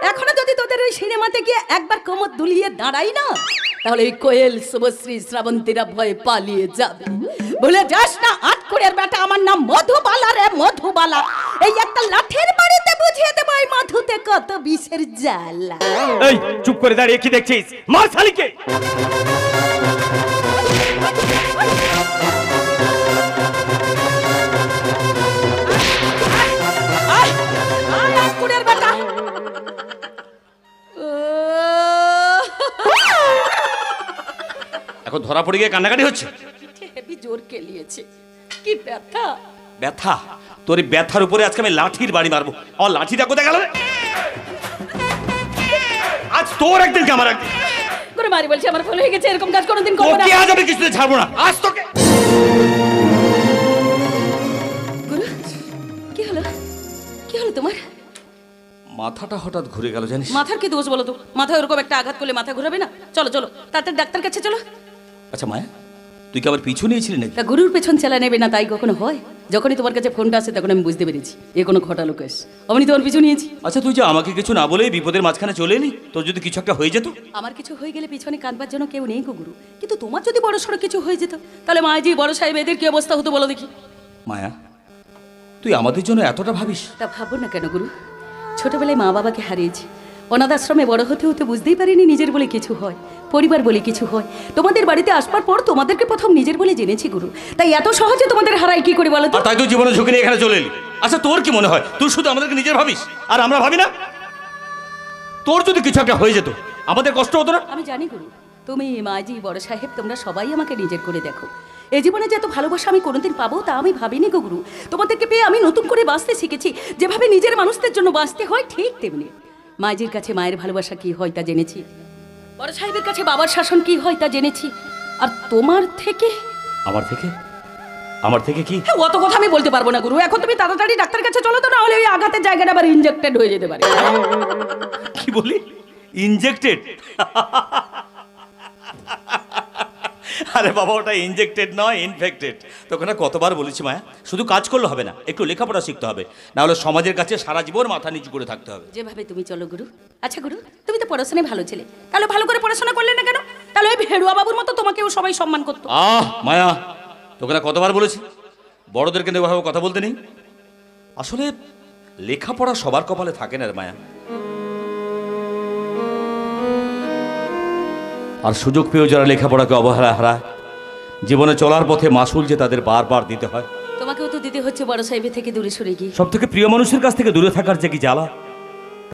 এখনো যদি তোদের ওই সিনেমাতে গিয়ে একবার কোমর দুলিয়ে দাঁড়াই না, তাহলে ওই কোয়েল, শুভশ্রী, শ্রাবন্তীরা ভয়ে পালিয়ে যাবে। বলে যাস না আটকুড়ের বেটা, আমার নাম মধুবালা রে, মধুবালা। এই একটা লাঠির বাড়িতে বুঝিয়ে দেবো এই মধুতে কত বিষের জ্বালা। এই চুপ করে দাঁড়িয়ে কি দেখছিস? মার শালিকে। আটকুড়ের বেটা এখন ধরা পড়ে গিয়ে কান্নাকাটি হচ্ছে। হেবি জোর কেলিয়েছে, কি ব্যথা। ব্যথা? তোর এই ব্যথার উপরে আজকে আমি লাঠির বাড়ি মারবো। আমার লাঠিটা কোথায় গেল রে? আজ তোর একদিন কে আমার একদিন। করে মারি বলছি, আমার ভুল হয়ে গেছে, এরকম কাজ কোনোদিন করব না। ওকে আজ আমি কিছুতে ছাড়বো না, আজ তোকে। গুরু, কি হলো? কি হলো তোমার? মাথাটা হঠাৎ ঘুরে গেল জানিস। মাথার কি দোষ বলো তো? মাথায় ওরকম একটা আঘাত করলে মাথা ঘুরাবে না? চলো চলো তাড়াতাড়ি ডাক্তার কাছে চলো। আচ্ছা মায়া, তুই কি আবার পিছু নিয়েছিলি নাকি? তা গুরুর পেছন চালা নেবে না তাই কখনো হয়? যখনই তোমার কাছে ফোনটা আসে তখন আমি বুঝতে পেরেছি এ কোনো ঘটালো কেস। আমি তোমার পিছু নিয়েছি। আচ্ছা তুই যে আমাকে কিছু না বলেই বিপদের মাঝখানে চলে এলি, তোর যদি কিছু একটা হয়ে যেত? আমার কিছু হয়ে গেলে পিছনে কাঁদবার জন্য কেউ নেই গো গুরু, কিন্তু তোমার যদি বড় সড়ো কিছু হয়ে যেত তাহলে মাঝি বড় সাহেব এদের কি অবস্থা হতো বলো দেখি। মায়া, তুই আমাদের জন্য এতটা ভাবিস? তা ভাবো না কেন গুরু, ছোটবেলায় মা বাবাকে হারিয়েছি, অনাথ আশ্রমে বড় হতে হতে বুঝতেই পারিনি নিজের বলে কিছু হয়, পরিবার বলে কিছু হয়। তোমাদের বাড়িতে আসবার পর তোমাদেরকে প্রথম নিজের বলে জেনেছি গুরু, তাই এত সহজে তোমাদের হারাই কি করে বলো তো? আর তাই তুই জীবনে ঝুঁকি নিয়ে এখানে চলে এলি। আচ্ছা তোর কি মনে হয় তুই শুধু আমাদেরকে নিজের ভাবিস আর আমরা ভাবি না? তোর যদি কিছু একটা হয়ে যেত আমাদের কষ্ট হতো না? আমি জানি গুরু, তুমি, মাঝি, বড় সাহেব, তোমরা সবাই আমাকে নিজের করে দেখো। এই জীবনে যে এত ভালোবাসা আমি কোনোদিন পাবো তা আমি ভাবিনি গো গুরু। তোমাদেরকে পেয়ে আমি নতুন করে বাঁচতে শিখেছি। যেভাবে নিজের মানুষদের জন্য বাঁচতে হয় ঠিক তেমনি মাঝির কাছে মায়ের ভালোবাসা কি হয় তা জেনেছি, বড় সাহেবের কাছে বাবার শাসন কি হয় তা জেনেছি। আর তোমার থেকে? আমার থেকে কি? অত কথা আমি বলতে পারবো না গুরু, এখন তুমি তাড়াতাড়ি ডাক্তার কাছে চলো তো, না হলে ওই আঘাতের জায়গাটা আবার ইনজেক্টেড হয়ে যেতে পারে। কি বলি? ইনজেক্টেড? আরে বাবা, ওটা ইনজেক্টেড নয়, ইনফেক্টেড। তোকে না কতবার বলেছি মায়া, শুধু কাজ করলে হবে না, একটু লেখাপড়া শিখতে হবে, না হলে সমাজের কাছে সারা জীবন মাথা নিচু করে থাকতে হবে। যেভাবে তুমি চলো গুরু। আচ্ছা গুরু, তুমি তো পড়াশোনায় ভালো ছেলে, তাহলে ভালো করে পড়াশোনা করলে না কেন? তাহলে ওই ভেড়ুয়া বাবুর মতো তোমাকেও সবাই সম্মান করতো। মায়া, তোকে না কতবার বলেছি বড়দেরকে নিয়ে ওভাবে কথা বলতে নেই। আসলে লেখাপড়া সবার কপালে থাকে না রে মায়া। আর সুযোগ পেয়েও যারা লেখাপড়াকে অবহেলা হারায়, জীবনে চলার পথে মাসুল যে তাদের বারবার দিতে হয়। তোমাকেও তো দিতে হচ্ছে বড় সাহেবের থেকে দূরে সরে গিয়ে। সব থেকে প্রিয় মানুষের কাছ থেকে দূরে থাকার যে কি জ্বালা,